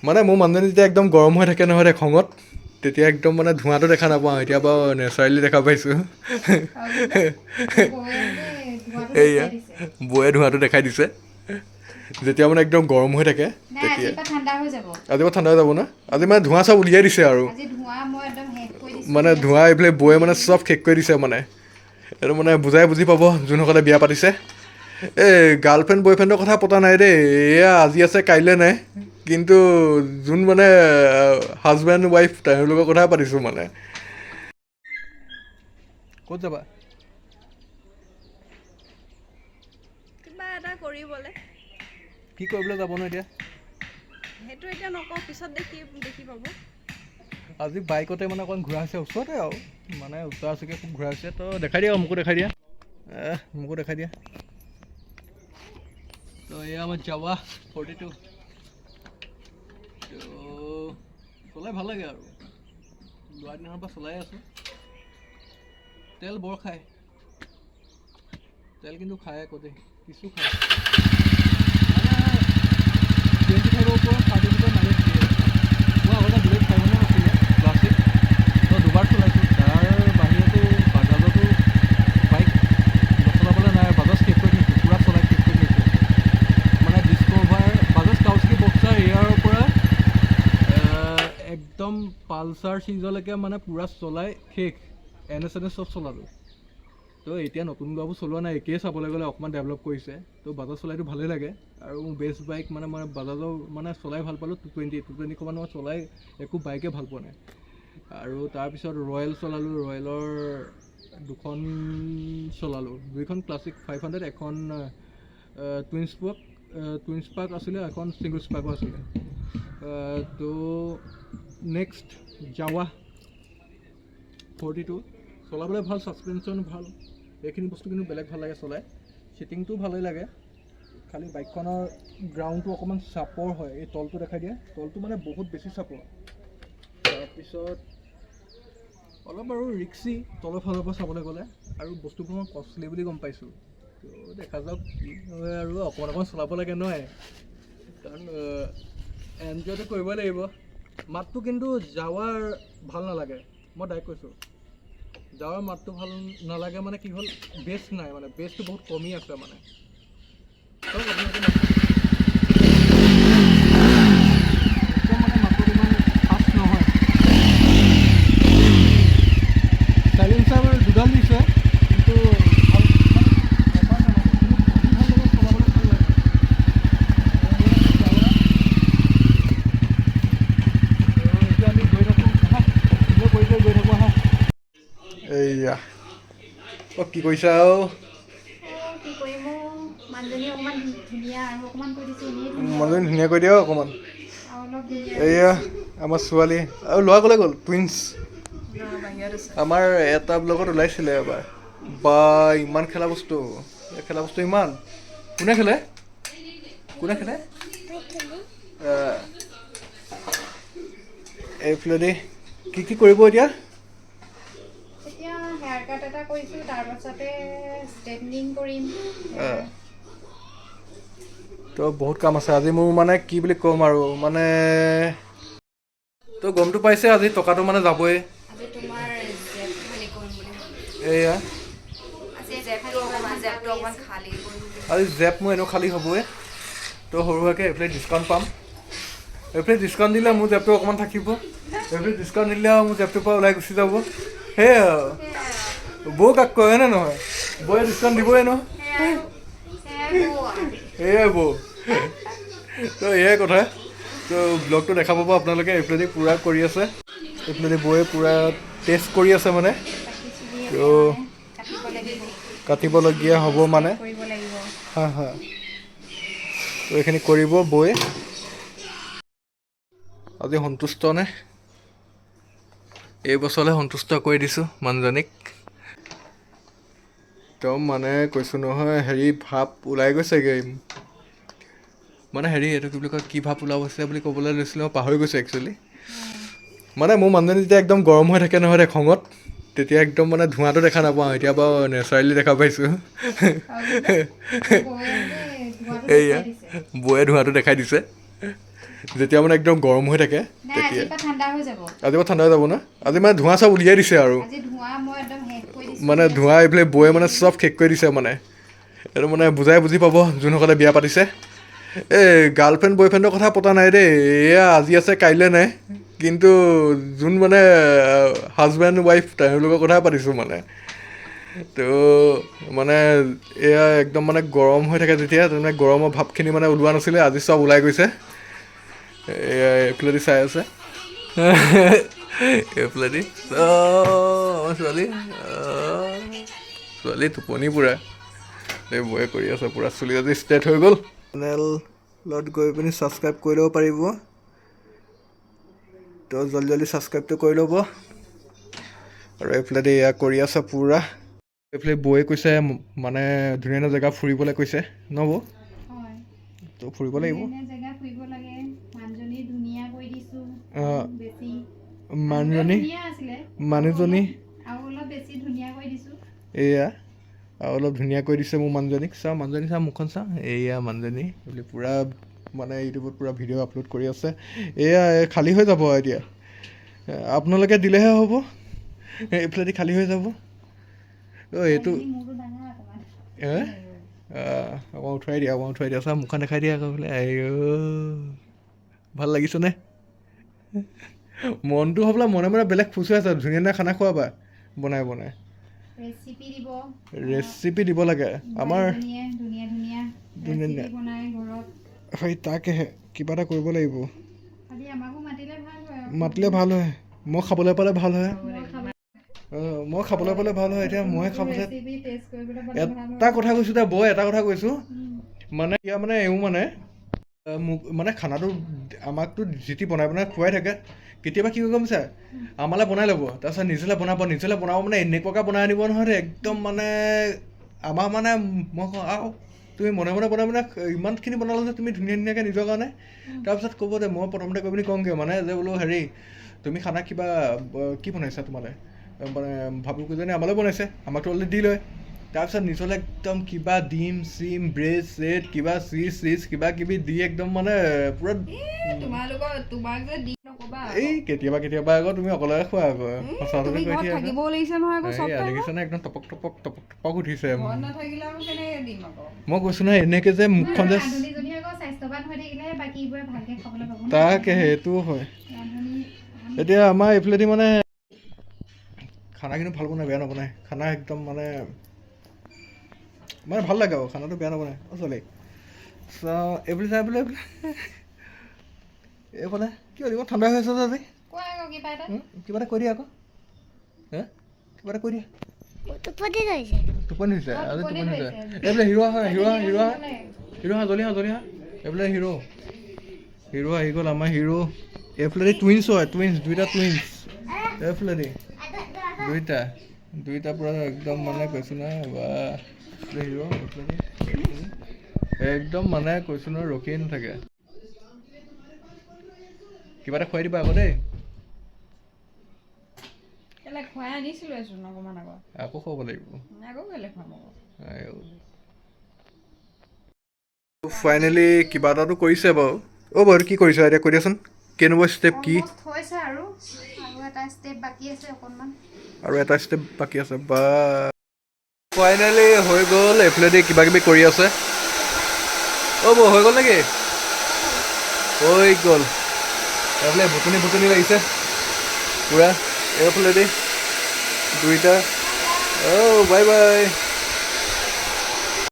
মানে মোৰ মানুহজনী যেতিয়া একদম গৰম হৈ থাকে নহয় খঙত তেতিয়া একদম মানে ধোঁৱাটো দেখা নাপাওঁ এতিয়া বাৰু নেচাৰেলি দেখা পাইছোঁ এইয়া বৌয়ে ধোঁৱাটো দেখাই দিছে যেতিয়া মানে একদম গৰম হৈ থাকে তেতিয়া আজি পৰা ঠাণ্ডা হৈ যাব না আজি মানে ধোঁৱা চব উলিয়াই দিছে আৰু মানে ধোঁৱা এইফালে বৌয়ে মানে চব শেষ কৰি দিছে মানে এইটো মানে বুজাই বুজি পাব যোনসকলে বিয়া পাতিছে এই গাৰ্লফ্ৰেণ্ড বয়ফ্ৰেণ্ডৰ কথা পতা নাই দেই এয়া আজি আছে কাইলৈ নাই কিন্তু যোন মানে হাজবেণ্ড ৱাইফ তেওঁলোকৰ কথাই পাতিছোঁ মানে ক'ত যাবা কিবা এটা কৰিবলৈ কি কৰিবলৈ যাব ন এতিয়া সেইটো এতিয়া নকওঁ পিছত দেখি পাব আজি বাইকতে মানে অকণ ঘূৰা হৈছে ওচৰতে আৰু মানে ওচৰা ওচৰিকৈ খুব ঘূৰা হৈছে তো দেখাই দিয়া মোকো দেখাই দিয়া মোকো দেখাই দিয়া তো এয়া আমাৰ যাৱা 42 তো চলাই ভাল লাগে আৰু লোৱা দিনাখনৰ পৰা চলাই আছোঁ তেল বৰ খায় তেল কিন্তু খায় আকৌ দেই কিছু খায় মানে 25ৰ ওপৰত 30 মাইলেজ দিয়ে মই আগতে বুলেট 500 আছিলে ক্লাছিক তো দুবাৰ চলাইছোঁ তাৰ বাহিৰতো বাজাজতো বাইক নচলাবলৈ নাই বাজাজ শেষ কৰি থৈছোঁ পূৰা চলাই শেষ কৰি থৈছোঁ মানে ডিস্কভাৰ বাজাজ কাউচকি বক্সাৰ এয়াৰৰ পৰা একদম পালচাৰ চিৰিজলৈকে মানে পূৰা চলাই শেষ NS চব চলালোঁ তো এতিয়া নতুন বাবু চলোৱা নাই একেই চাবলৈ গ'লে অকণমান ডেভেলপ কৰিছে তো বাজাজ চলাইতো ভালেই লাগে আৰু মোৰ বেষ্ট বাইক মানে মই বাজাজৰ মানে চলাই ভাল পালোঁ 220 মানে মই চলাই একো বাইকে ভাল পোৱা নাই আৰু তাৰপিছত ৰয়েল চলালোঁ ৰয়েলৰ দুখন চলালোঁ দুইখন ক্লাছিক 500 এখন টুইন স্পাৰ্ক আছিলে এখন ছিংগল স্পাৰ্কো আছিলে তো নেক্সট যাৱা 42 চলাবলৈ ভাল ছাছপেনশ্যন ভাল এইখিনি বস্তু কিন্তু বেলেগ ভাল লাগে চলাই চিটিংটো ভালেই লাগে খালি বাইকখনৰ গ্ৰাউণ্ডটো অকণমান চাপৰ হয় এই তলটো দেখাই দিয়ে তলটো মানে বহুত বেছি চাপৰ তাৰপিছত অলপ আৰু ৰিক্সি তলৰ ফালৰ পৰা চাবলৈ গ'লে আৰু বস্তুবোৰ মই কষ্টলি বুলি গম পাইছোঁ তো দেখা যাওক কি হয় আৰু অকণমান চলাব লাগে নহয় কাৰণ এনজয়টো কৰিবই লাগিব মাতটো কিন্তু যাৱাৰ ভাল নালাগে মই ডাইৰেক্ট কৈছোঁ যাৱাৰ মাতটো ভাল নালাগে মানে কি হ'ল বেছ নাই মানে বেছটো বহুত কমি আছে মানে একদম মানে মাতটো ইমান ফাষ্ট নহয় চাইলেঞ্চাৰ দুডাল দিছে কিন্তু ভাল চলাবলৈ ভাল লাগে এতিয়া আমি গৈ থাকোঁ গৈ থাকোঁ আহা এইয়া অঁ কি কৰিছা আৰু মানুহজনী ধুনীয়া কৰি দিয়া অকণমান এইয়া আমাৰ ছোৱালী আৰু ল'ৰা ক'লে গ'ল টুইনছ আমাৰ এটা ব্লগত ওলাইছিলে এবাৰ বা ইমান খেলা বস্তু ইমান কোনে খেলে এইফালেদি কি কৰিব এতিয়া হেয়াৰ কাট এটা কৰিছোঁ তাৰপাছতে ষ্ট্ৰেটনিং কৰিম তো বহুত কাম আছে আজি মোৰ মানে কি বুলি ক'ম আৰু মানে তো গমটো পাইছে আজি টকাটো মানে যাবই এয়া আজি জেপ মোৰ এনেও খালী হ'বই তো সৰু সুৰাকৈ এইফালে ডিছকাউণ্ট পাম এইফালে ডিছকাউণ্ট দিলে মোৰ জেপটো অকণমান থাকিব এইফালে ডিছকাউণ্ট দিলে আৰু মোৰ জেপটোৰ পৰা ওলাই গুচি যাব সেয়াই আৰু বৌ কাক কয় হয়নে নহয় বৌয়ে ডিছকাউণ্ট দিবই ন এয়াই বৌ তো এয়াই কথা তো ব্লগটো দেখা পাব আপোনালোকে এইফালেদি পূৰা কৰি আছে এইফালেদি বৌয়ে পূৰা টেষ্ট কৰি আছে মানে তো কাটিবলগীয়া হ'ব মানে হা তো এইখিনি কৰিব বৌয়ে আজি সন্তুষ্ট নে এই বছৰলৈ সন্তুষ্ট কৰি দিছোঁ মানুহজনীক একদম মানে কৈছোঁ নহয় হেৰি ভাৱ ওলাই গৈছেগৈ মানে হেৰি এইটো কি বুলি কয় কি ভাৱ ওলাইছে বুলি ক'বলৈ লৈছিলোঁ মই পাহৰি গৈছোঁ একচুৱেলি মানে মোৰ মানুহজনী যেতিয়া একদম গৰম হৈ থাকে নহয় খঙত তেতিয়া একদম মানে ধোঁৱাটো দেখা নাপাওঁ এতিয়া বাৰু নেচাৰেলি দেখা পাইছোঁ এইয়া বৌয়ে ধোঁৱাটো দেখাই দিছে যেতিয়া মানে একদম গৰম হৈ থাকে নাই তেতিয়া আজিৰ পৰা ঠাণ্ডা হৈ যাব আজিৰ পৰা ঠাণ্ডা হৈ যাব না আজি মানে ধোঁৱা চব উলিয়াই দিছে আৰু আজি ধোঁৱা মই একদম শেষ কৰি দিছোঁ মানে ধোঁৱা এইফালে বয়ে মানে চব শেষ কৰি দিছে মানে এইটো মানে বুজাই বুজি পাব যোনসকলে বিয়া পাতিছে এই গাৰ্লফ্ৰেণ্ড বয়ফ্ৰেণ্ডৰ কথা পতা নাই দেই এয়া আজি আছে কাইলৈ নাই কিন্তু যোন মানে হাজবেণ্ড ৱাইফ তেওঁলোকৰ কথা পাতিছোঁ মানে তো মানে এয়া একদম মানে গৰম হৈ থাকে যেতিয়া তাৰমানে গৰমৰ ভাৱখিনি মানে ওলোৱা নাছিলে আজি চব ওলাই গৈছে এয়া এইফালেদি চাই আছে এইফালেদি আমাৰ ছোৱালী ছোৱালী টোপনি পূৰা এই বয়ে কৰি আছে পূৰা চুলি আজি ষ্ট্ৰেট হৈ গ'ল চেনেলত গৈ পিনি ছাবস্ক্ৰাইব কৰি ল'ব পাৰিব তো জলদি জলদি ছাবস্ক্ৰাইবটো কৰি ল'ব আৰু এইফালেদি এয়া কৰি আছে পূৰা এইফালে বয়ে কৈছে মানে ধুনীয়া ধুনীয়া জেগা ফুৰিবলৈ কৈছে নহ'ব হয় তো ফুৰিব লাগিব এনে জেগা ফুৰিব লাগে মানুহজনী ধুনীয়া কৰি দিছোঁ বেছি মানুহজনী ধুনীয়া আছিলে মানুহজনী আৰু অলপ বেছি ধুনীয়া কৰি দিছোঁ এয়া আৰু অলপ ধুনীয়া কৰি দিছে মোৰ মানুহজনীক চাওঁ মানুহজনী চাওঁ মুখখন চাওঁ এয়া মানুহজনী বুলি পূৰা মানে ইউটিউবত পূৰা ভিডিঅ' আপলোড কৰি আছে এয়া খালী হৈ যাব এতিয়া আপোনালোকে দিলেহে হ'ব এইফালেদি খালী হৈ যাব এইটো মোৰটো ডাঙৰ অকণমান অকণ উঠুৱাই দিয়া চাওঁ মুখখন দেখাই দিয়া আকৌ বোলে ভাল লাগিছেনে মনটো হ'বলা মনে মনে বেলেগ খুচুৱাই আছে ধুনীয়া ধুনীয়া খানা খোৱাবা বনাই বনাই ৰেচিপি দিব লাগে আমাৰ ধুনীয়া ধুনীয়া ধুনীয়া বনাই ঘৰত হয় তাকেহে কিবা এটা কৰিব লাগিব খালি আমাকো মাতিলে ভাল হয় মাতিলে ভাল হয় মই খাবলৈ পালে ভাল হয় মই খাবলৈ পালে ভাল হয় এতিয়া মই খাবলৈ ৰেচিপি টেষ্ট কৰিবলৈ পালে ভাল হয় এটা কথা কৈছোঁ দে বৌ এটা কথা কৈছোঁ মানে এতিয়া মানে এওঁ মানে মোক মানে খানাটো আমাকতো যিটি বনাই বনাই খুৱাই থাকে কেতিয়াবা কি হৈ গম পাইছা আমালৈ বনাই ল'ব তাৰপিছত নিজলৈ বনাব মানে এনেকুৱাকৈ বনাই আনিব নহয় একদম মানে আমাৰ মানে মই কওঁ আৰু তুমি মনে মনে বনাই মানে ইমানখিনি বনালা যে তুমি ধুনীয়া ধুনীয়াকৈ নিজৰ কাৰণে তাৰপিছত ক'ব দে মই প্ৰথমতে কৈ পিনি কওঁগৈ মানে যে বোলো হেৰি তুমি খানা কিবা কি বনাইছা তোমালৈ মানে ভাবুকিজনী আমালৈ বনাইছে আমাকতো অলৰেডি দি লয় তাৰপিছত নিজলৈ একদম কিবা ডিম চিম ব্ৰেড চেড কিবা চিজ কিবা কিবি দি একদম মানে পূৰা এই কেতিয়াবা আকৌ তুমি অকলে খোৱা আকৌ সঁচাটোকে কৈ দিয়া লাগিছেনে একদম টপক উঠিছে মই কৈছোঁ নহয় এনেকৈ যে মুখখন যে তাকে সেইটোও হয় এতিয়া আমাৰ এইফালেদি মানে খানা কিন্তু ভাল বনাই বেয়া নবনায় খানা একদম মানে ভাল লাগে আৰু খানাটো বেয়া নবনায় চলে এইফালে চাই বোলে এইফালে কি হ'ল ইমান ঠাণ্ডা হৈ আছে যে আজি কিবা এটা কৈ দিয়া আকৌ কিবা এটা কৈ দিয়া টোপনি হৈছে আজি টোপনি হৈছে এইফালে হিৰো জলি হা এইফালে হিৰো আহি গ'ল আমাৰ হিৰো এইফালেদি টুইন্স হয় দুইটা টুইন্স এইফালেদি দুইটা পূৰা একদম মানে কৈছোঁ নহয় বা হিৰো একদম মানে কৈছোঁ নহয় ৰখিয়ে নাথাকে কিবা এটা খুৱাই দিবা আকৌ দেই আকৌ খুৱাব লাগিব ফাইনেলি কিবা এটাতো কৰিছে বাৰু বাৰু কি কৰিছা এতিয়া কৈ দিয়াচোন কেনেকুৱা ষ্টেপ কি আৰু এটা ষ্টেপ বাকী আছে বা ফাইনেলি হৈ গ'ল এইফালেদি কিবা কিবি কৰি আছে বৌ হৈ গ'ল নেকি হৈ গ'ল এইফালে ভুটুনি লাগিছে পূৰা এইফালেদি দুইটা বাই